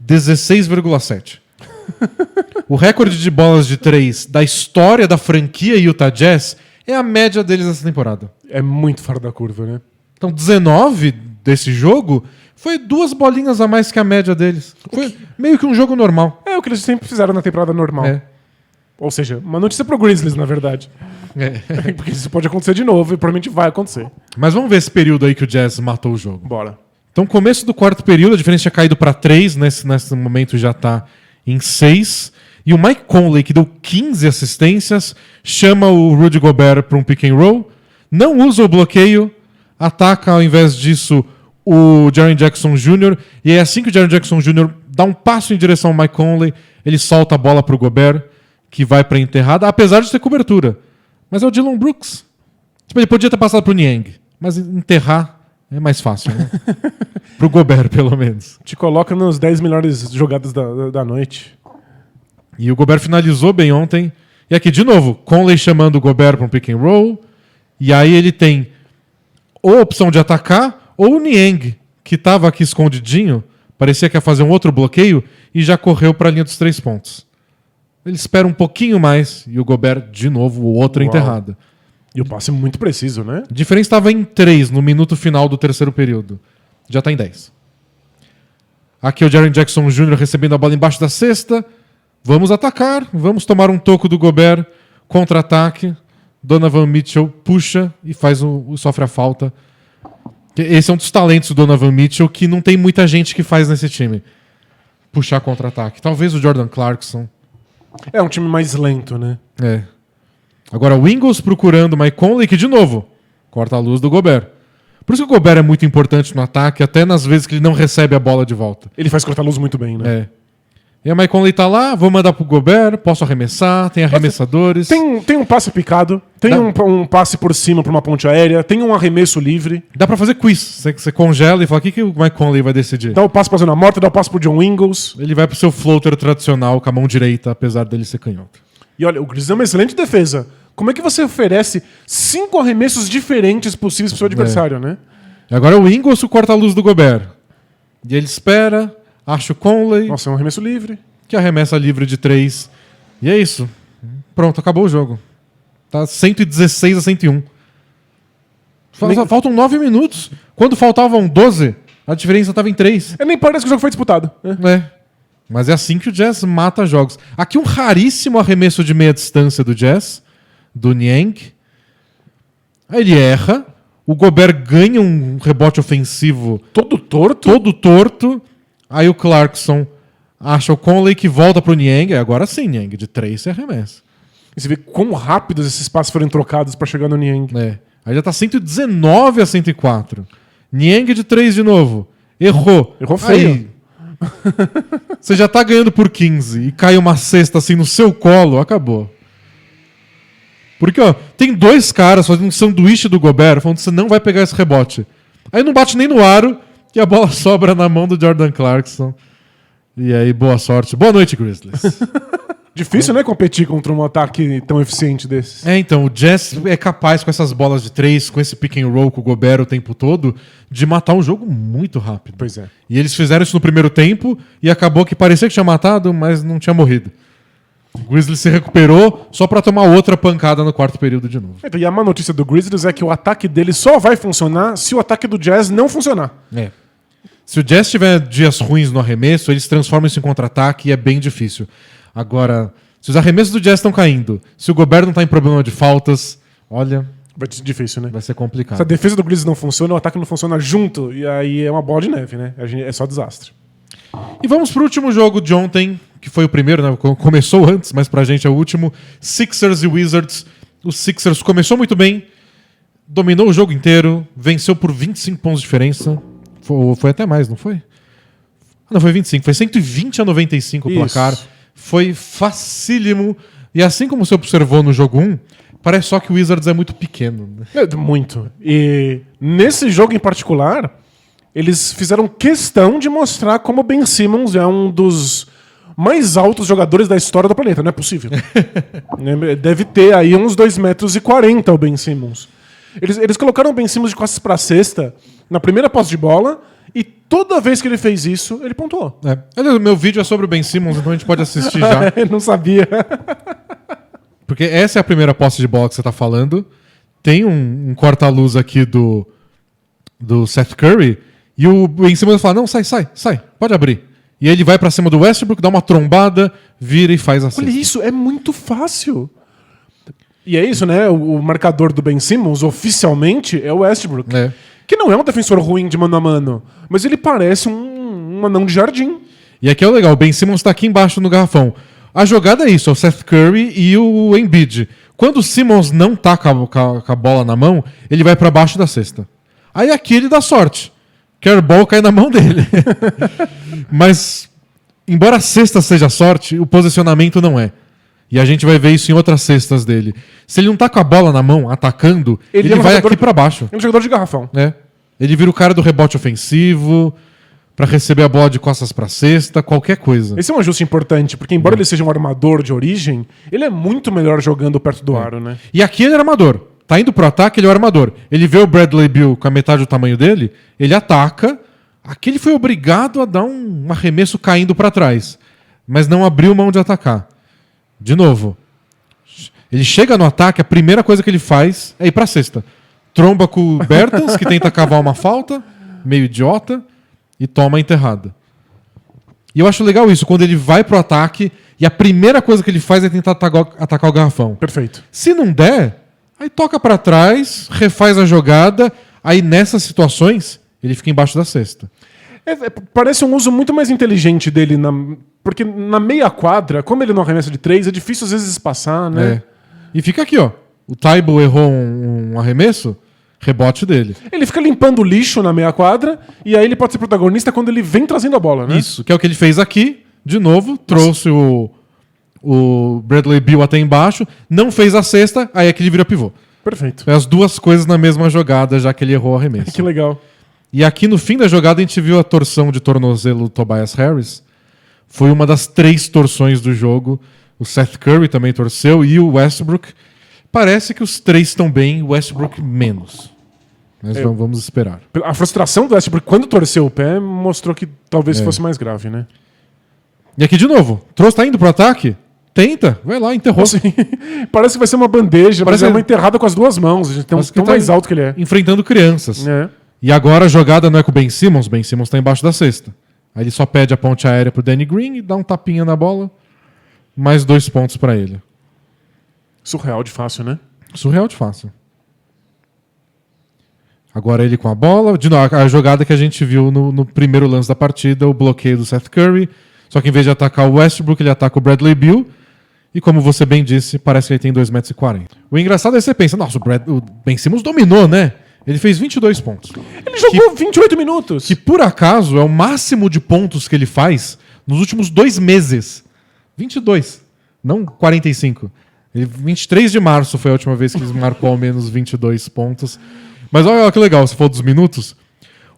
16,7. O recorde de bolas de 3 da história da franquia Utah Jazz é a média deles nessa temporada. É muito fora da curva, né? Então 19 desse jogo foi 2 bolinhas a mais que a média deles. Foi meio que um jogo normal. É o que eles sempre fizeram na temporada normal. É. Ou seja, uma notícia pro Grizzlies, na verdade. Porque isso pode acontecer de novo e provavelmente vai acontecer. Mas vamos ver esse período aí que o Jazz matou o jogo. Bora. Então, começo do 4º período, a diferença tinha caído para 3, nesse momento já está em 6. E o Mike Conley, que deu 15 assistências, chama o Rudy Gobert para um pick and roll, não usa o bloqueio, ataca ao invés disso o Jaren Jackson Jr. E é assim que o Jaren Jackson Jr. dá um passo em direção ao Mike Conley, ele solta a bola para o Gobert, que vai para a enterrada, apesar de ter cobertura. Mas é o Dillon Brooks. Tipo, ele podia ter passado pro Niang, mas enterrar é mais fácil, né? Pro Gobert, pelo menos. Te coloca nos 10 melhores jogadas da noite. E o Gobert finalizou bem ontem. E aqui, de novo, Conley chamando o Gobert para um pick and roll. E aí ele tem ou a opção de atacar, ou o Niang, que estava aqui escondidinho, parecia que ia fazer um outro bloqueio, e já correu para a linha dos 3 pontos. Ele espera um pouquinho mais, e o Gobert, de novo, outra enterrada. E o passe muito preciso, né? A diferença estava em 3 no minuto final do terceiro período. Já está em 10. Aqui o Jaren Jackson Jr. recebendo a bola embaixo da cesta. Vamos atacar, vamos tomar um toco do Gobert, contra-ataque. Donovan Mitchell puxa e sofre a falta. Esse é um dos talentos do Donovan Mitchell que não tem muita gente que faz nesse time. Puxar contra-ataque. Talvez o Jordan Clarkson. É um time mais lento, né? É. Agora o Ingles procurando o Mike Conley, que de novo corta a luz do Gobert. Por isso que o Gobert é muito importante no ataque, até nas vezes que ele não recebe a bola de volta. Ele faz cortar a luz muito bem, né? É. E a Mike Conley tá lá, vou mandar pro Gobert, posso arremessar, tem arremessadores. Tem um passe picado, tem um passe por cima pra uma ponte aérea, tem um arremesso livre. Dá pra fazer quiz. Você congela e fala, o que o Mike Conley vai decidir? Dá o passe pra Zona Morta, dá o passe pro John Ingles. Ele vai pro seu floater tradicional com a mão direita, apesar dele ser canhoto. E olha, o Grizzlies é uma excelente defesa. Como é que você oferece 5 arremessos diferentes possíveis pro seu adversário, né? Agora o Ingles corta a luz do Gobert. E ele espera, acha o Conley. Nossa, é um arremesso livre. Que arremessa livre de 3. E é isso. Pronto, acabou o jogo. Tá 116 a 101. Faltam 9 minutos. Quando faltavam 12, a diferença estava em 3. Nem parece que o jogo foi disputado. É. Mas é assim que o Jazz mata jogos. Aqui um raríssimo arremesso de meia distância do Jazz, do Niang. Aí ele erra. O Gobert ganha um rebote ofensivo. Todo torto? Todo torto. Aí o Clarkson acha o Conley que volta pro Niang. Agora sim, Niang. De 3 você arremessa. E você vê quão rápidos esses passos foram trocados pra chegar no Niang. É. Aí já tá 119 a 104. Niang de 3 de novo. Errou. Errou feio. Aí, você já tá ganhando por 15 e cai uma cesta assim no seu colo, acabou. Porque, ó, tem 2 caras fazendo um sanduíche do Gobert falando que você não vai pegar esse rebote. Aí não bate nem no aro e a bola sobra na mão do Jordan Clarkson. E aí, boa sorte. Boa noite, Grizzlies. Difícil, né, competir contra um ataque tão eficiente desses. É, então, o Jazz é capaz com essas bolas de 3, com esse pick and roll com o Gobert o tempo todo, de matar um jogo muito rápido. Pois é. E eles fizeram isso no primeiro tempo e acabou que parecia que tinha matado, mas não tinha morrido. O Grizzlies se recuperou só pra tomar outra pancada no quarto período de novo. E a má notícia do Grizzlies é que o ataque dele só vai funcionar se o ataque do Jazz não funcionar. É. Se o Jazz tiver dias ruins no arremesso, eles transformam isso em contra-ataque e é bem difícil. Agora, se os arremessos do Jazz estão caindo, se o Gobert não tá em problema de faltas, olha, Vai ser difícil, né? vai ser complicado. Se a defesa do Grizzlies não funciona, o ataque não funciona junto, e aí é uma bola de neve, né? É só desastre. E vamos pro último jogo de ontem, que foi o primeiro, né? Começou antes, mas pra gente é o último. Sixers e Wizards. O Sixers começou muito bem, dominou o jogo inteiro, venceu por 25 pontos de diferença. Foi até mais, não foi? Não, foi 25. Foi 120 a 95 o placar. Foi facílimo. E assim como você observou no jogo 1, parece só que o Wizards é muito pequeno. Né? Muito. E nesse jogo em particular, eles fizeram questão de mostrar como o Ben Simmons é um dos mais altos jogadores da história do planeta. Não é possível. Deve ter aí uns 2,40 metros o Ben Simmons. Eles colocaram o Ben Simmons de costas pra cesta na primeira posse de bola e toda vez que ele fez isso, ele pontuou. Olha, o meu vídeo é sobre o Ben Simmons, então a gente pode assistir já. Não sabia. Porque essa é a primeira posse de bola que você tá falando. Tem um corta-luz aqui do Seth Curry e o Ben Simmons fala, não, sai, pode abrir. E ele vai pra cima do Westbrook, dá uma trombada, vira e faz a cesta. Olha isso, é muito fácil. E é isso, né? O marcador do Ben Simmons, oficialmente, é o Westbrook. Que não é um defensor ruim de mano a mano, mas ele parece um anão de jardim. E aqui é o legal, o Ben Simmons tá aqui embaixo no garrafão. A jogada é isso, é o Seth Curry e o Embiid. Quando o Simmons não tá com a bola na mão, ele vai pra baixo da cesta. Aí aqui ele dá sorte. Que a bola cai na mão dele. Mas, embora a cesta seja sorte, o posicionamento não é. E a gente vai ver isso em outras cestas dele. Se ele não tá com a bola na mão, atacando, ele é um vai jogador aqui pra baixo. É um jogador de garrafão. Ele vira o cara do rebote ofensivo, pra receber a bola de costas pra cesta, qualquer coisa. Esse é um ajuste importante, porque embora ele seja um armador de origem, ele é muito melhor jogando perto do aro, né? E aqui ele é armador. Tá indo pro ataque, ele é o armador. Ele vê o Bradley Beal com a metade do tamanho dele, ele ataca. Aqui ele foi obrigado a dar um arremesso caindo pra trás, mas não abriu mão de atacar. De novo, ele chega no ataque, a primeira coisa que ele faz é ir pra cesta. Tromba com o Bertans, que tenta cavar uma falta, meio idiota, e toma a enterrada. E eu acho legal isso, quando ele vai pro ataque e a primeira coisa que ele faz é tentar atacar o garrafão. Perfeito. Se não der, aí toca pra trás, refaz a jogada, aí nessas situações ele fica embaixo da cesta. Parece um uso muito mais inteligente dele, porque na meia quadra, como ele não arremessa de 3, é difícil às vezes espaçar, né? E fica aqui, ó. O Thybulle errou um arremesso, rebote dele. Ele fica limpando o lixo na meia quadra, e aí ele pode ser protagonista quando ele vem trazendo a bola, né? Isso, que é o que ele fez aqui, de novo, trouxe o Bradley Beal até embaixo, não fez a cesta, aí é que ele vira pivô. Perfeito. É as duas coisas na mesma jogada, já que ele errou o arremesso. Que legal. E aqui no fim da jogada a gente viu a torção de tornozelo do Tobias Harris. Foi uma das 3 torções do jogo. O Seth Curry também torceu e o Westbrook. Parece que os 3 estão bem, o Westbrook menos. Mas vamos esperar. A frustração do Westbrook quando torceu o pé mostrou que talvez fosse mais grave, né? E aqui de novo, Trouxe tá indo pro ataque? Tenta, vai lá, enterrou. Assim, parece que vai ser uma bandeja, mas é uma enterrada com as duas mãos. A gente tem tão mais alto que ele é. Enfrentando crianças. É. E agora a jogada não é com o Ben Simmons tá embaixo da cesta. Aí ele só pede a ponte aérea pro Danny Green e dá um tapinha na bola. Mais 2 pontos pra ele. Surreal de fácil, né? Surreal de fácil. Agora ele com a bola. De novo, a jogada que a gente viu no primeiro lance da partida, o bloqueio do Seth Curry. Só que em vez de atacar o Westbrook, ele ataca o Bradley Beal. E como você bem disse, parece que ele tem 2,40 m. O engraçado é que você pensa, nossa, o Ben Simmons dominou, né? Ele fez 22 pontos. Ele jogou 28 minutos. Que por acaso é o máximo de pontos que ele faz nos últimos 2 meses. 22, não 45. 23 de março foi a última vez que ele marcou ao menos 22 pontos. Mas olha que legal, você falou dos minutos.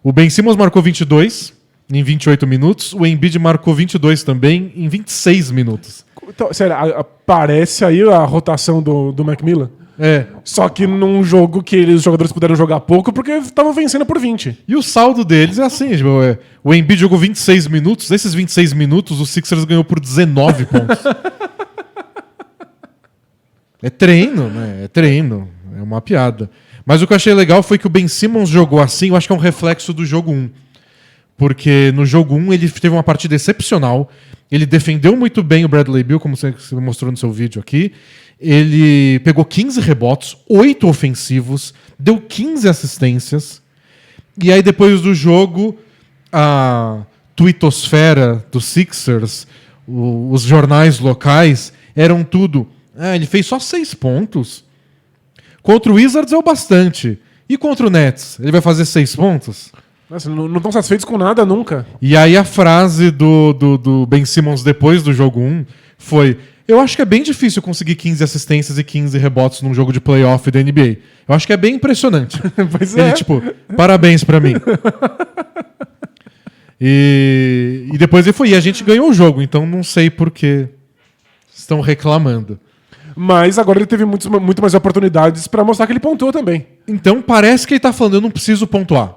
O Ben Simmons marcou 22 em 28 minutos. O Embiid marcou 22 também em 26 minutos. Então, sério, aparece aí a rotação do Macmillan. Só que num jogo que os jogadores puderam jogar pouco porque estavam vencendo por 20. E o saldo deles é assim, tipo, o Embiid jogou 26 minutos, nesses 26 minutos o Sixers ganhou por 19 pontos. É treino, né? É treino. É uma piada. Mas o que eu achei legal foi que o Ben Simmons jogou assim, eu acho que é um reflexo do jogo 1. Porque no jogo 1 ele teve uma partida excepcional, ele defendeu muito bem o Bradley Beal, como você mostrou no seu vídeo aqui. Ele pegou 15 rebotes, 8 ofensivos, deu 15 assistências. E aí, depois do jogo, a twittosfera dos Sixers, os jornais locais, eram tudo. Ele fez só 6 pontos. Contra o Wizards é o bastante. E contra o Nets? Ele vai fazer 6 pontos? Nossa, não estão satisfeitos com nada nunca. E aí a frase do Ben Simmons depois do jogo 1 foi: eu acho que é bem difícil conseguir 15 assistências e 15 rebotes num jogo de playoff da NBA. Eu acho que é bem impressionante. Pois Ele, tipo, parabéns pra mim. E depois ele foi. E a gente ganhou o jogo, então não sei por que estão reclamando. Mas agora ele teve muito mais oportunidades pra mostrar que ele pontuou também. Então parece que ele tá falando, eu não preciso pontuar.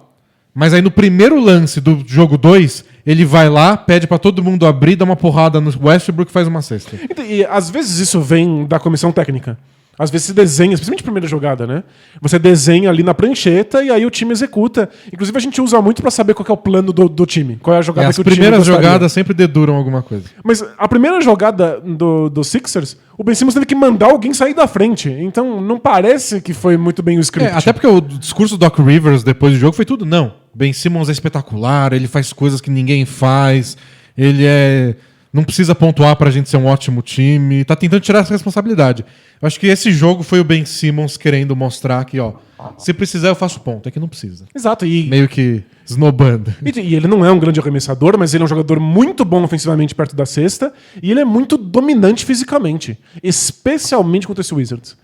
Mas aí no primeiro lance do jogo 2, ele vai lá, pede pra todo mundo abrir, dá uma porrada no Westbrook e faz uma cesta. E às vezes isso vem da comissão técnica. Às vezes você desenha, especialmente a primeira jogada, né? Você desenha ali na prancheta e aí o time executa. Inclusive a gente usa muito pra saber qual que é o plano do time. Qual é a jogada que o time gostaria. As primeiras jogadas sempre deduram alguma coisa. Mas a primeira jogada do Sixers, o Ben Simmons teve que mandar alguém sair da frente. Então não parece que foi muito bem o script. Até porque o discurso do Doc Rivers depois do jogo foi tudo, não. Ben Simmons é espetacular, ele faz coisas que ninguém faz, ele é não precisa pontuar pra gente ser um ótimo time, tá tentando tirar essa responsabilidade. Eu acho que esse jogo foi o Ben Simmons querendo mostrar que, ó, se precisar eu faço ponto, é que não precisa. Exato, Meio que esnobando. E ele não é um grande arremessador, mas ele é um jogador muito bom ofensivamente perto da cesta, e ele é muito dominante fisicamente, especialmente contra esse Wizards.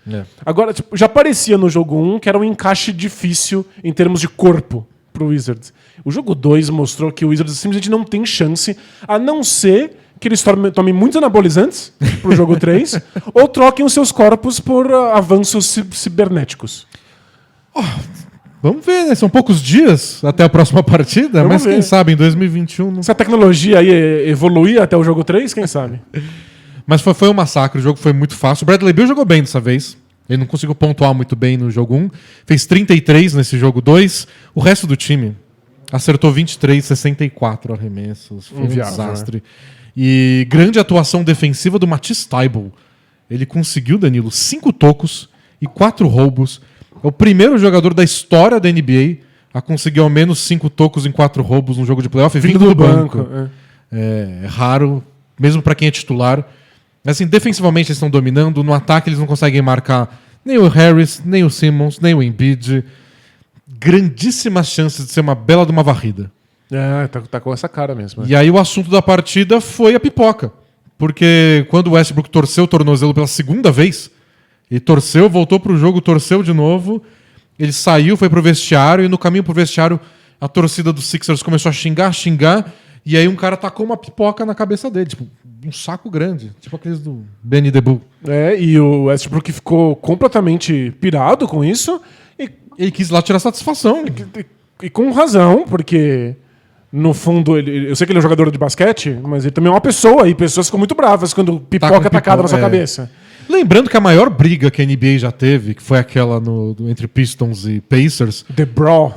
Agora, tipo, já parecia no jogo 1 que era um encaixe difícil em termos de corpo pro Wizards. O jogo 2 mostrou que o Wizards simplesmente não tem chance, a não ser que eles tomem muitos anabolizantes pro jogo 3, ou troquem os seus corpos por avanços cibernéticos. Vamos ver, né? São poucos dias até a próxima partida, Vamos mas ver. quem sabe em 2021... Não... Se a tecnologia aí evoluir até o jogo 3, quem sabe? Mas foi um massacre, o jogo foi muito fácil. O Bradley Beal jogou bem dessa vez. Ele não conseguiu pontuar muito bem no jogo 1. Fez 33 nesse jogo 2. O resto do time acertou 23, 64 arremessos. Foi um desastre. Né? E grande atuação defensiva do Matisse Thybulle. Ele conseguiu, Danilo, 5 tocos e 4 roubos. É o primeiro jogador da história da NBA a conseguir ao menos 5 tocos em 4 roubos num jogo de playoff vindo do banco. É raro, mesmo para quem é titular. Assim, defensivamente eles estão dominando, no ataque eles não conseguem marcar nem o Harris, nem o Simmons, nem o Embiid. Grandíssimas chances de ser uma bela de uma varrida. Tá com essa cara mesmo. E aí o assunto da partida foi a pipoca. Porque quando o Westbrook torceu o tornozelo pela segunda vez, ele torceu, voltou pro jogo, torceu de novo, ele saiu, foi pro vestiário, e no caminho pro vestiário a torcida dos Sixers começou a xingar, e aí um cara tacou uma pipoca na cabeça dele, tipo, um saco grande, tipo aqueles do Benny the Bull. E o Westbrook ficou completamente pirado com isso, e ele quis lá tirar satisfação. E com razão, porque no fundo, eu sei que ele é um jogador de basquete, mas ele também é uma pessoa, e pessoas ficam muito bravas quando pipoca é tacada na sua cabeça. Lembrando que a maior briga que a NBA já teve, que foi aquela entre Pistons e Pacers... The Brawl.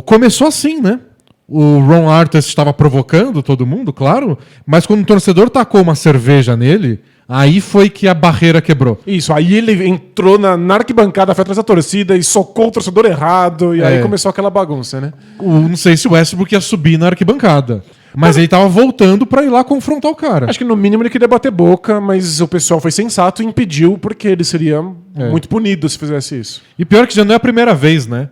Começou assim, né? O Ron Artest estava provocando todo mundo, claro, mas quando o torcedor tacou uma cerveja nele, aí foi que a barreira quebrou. Isso, aí ele entrou na arquibancada, foi atrás da torcida e socou o torcedor errado, e aí começou aquela bagunça, né? Não sei se o Westbrook ia subir na arquibancada. Mas ele tava voltando pra ir lá confrontar o cara. Acho que no mínimo ele queria bater boca, mas o pessoal foi sensato e impediu, porque ele seria muito punido se fizesse isso. E pior que já não é a primeira vez, né?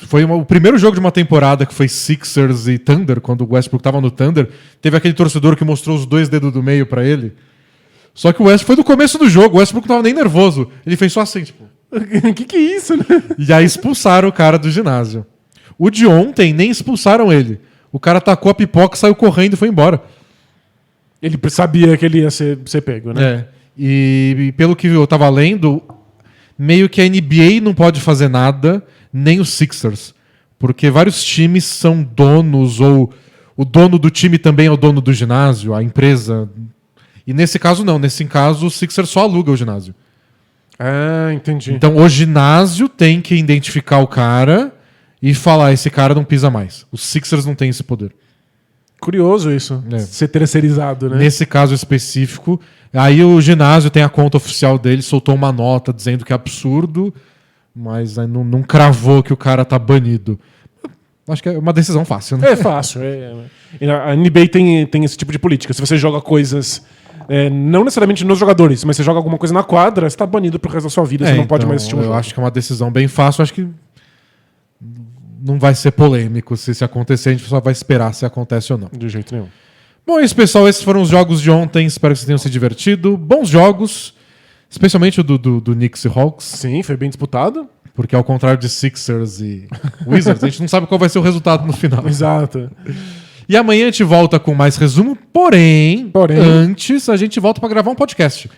Foi o primeiro jogo de uma temporada que foi Sixers e Thunder, quando o Westbrook tava no Thunder, teve aquele torcedor que mostrou os 2 dedos do meio pra ele. Só que o Westbrook foi do começo do jogo, o Westbrook não tava nem nervoso. Ele fez só assim, tipo... que é isso, né? E aí expulsaram o cara do ginásio. O de ontem nem expulsaram ele. O cara tacou a pipoca, saiu correndo e foi embora. Ele sabia que ele ia ser pego, né? E pelo que eu tava lendo, meio que a NBA não pode fazer nada, nem os Sixers. Porque vários times são donos, ou o dono do time também é o dono do ginásio, a empresa. E nesse caso não, nesse caso o Sixers só aluga o ginásio. Entendi. Então o ginásio tem que identificar o cara e falar, esse cara não pisa mais. Os Sixers não têm esse poder. Curioso isso, ser terceirizado, né? Nesse caso específico, aí o ginásio tem a conta oficial dele, soltou uma nota dizendo que é absurdo, mas aí não cravou que o cara tá banido. Acho que é uma decisão fácil, né? É fácil. A NBA tem esse tipo de política. Se você joga coisas... não necessariamente nos jogadores, mas você joga alguma coisa na quadra, você tá banido pro resto da sua vida, você não pode mais assistir um jogo. Eu acho que é uma decisão bem fácil, acho que não vai ser polêmico se acontecer, a gente só vai esperar se acontece ou não. De jeito nenhum. Bom, é isso, pessoal. Esses foram os jogos de ontem. Espero que vocês tenham se divertido. Bons jogos, especialmente o do Knicks e Hawks. Sim, foi bem disputado. Porque ao contrário de Sixers e Wizards, a gente não sabe qual vai ser o resultado no final. Exato. E amanhã a gente volta com mais resumo, porém, antes a gente volta para gravar um podcast.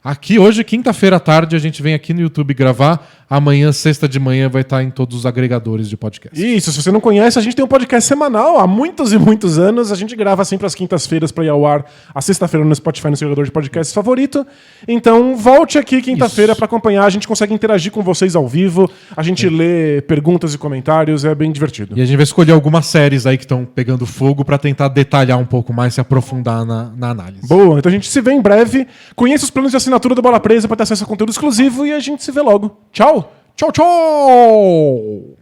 Aqui hoje, quinta-feira à tarde, a gente vem aqui no YouTube gravar. Amanhã, sexta de manhã, vai estar em todos os agregadores de podcast. Isso, se você não conhece, a gente tem um podcast semanal. Há muitos e muitos anos. A gente grava sempre às quintas-feiras para ir ao ar. A sexta-feira no Spotify, no seu agregador de podcast favorito. Então, volte aqui quinta-feira para acompanhar. A gente consegue interagir com vocês ao vivo. A gente lê perguntas e comentários. É bem divertido. E a gente vai escolher algumas séries aí que estão pegando fogo para tentar detalhar um pouco mais, se aprofundar na análise. Boa, então a gente se vê em breve. Conheça os planos de assinatura do Bola Presa para ter acesso a conteúdo exclusivo e a gente se vê logo. Tchau! Tchau, tchau!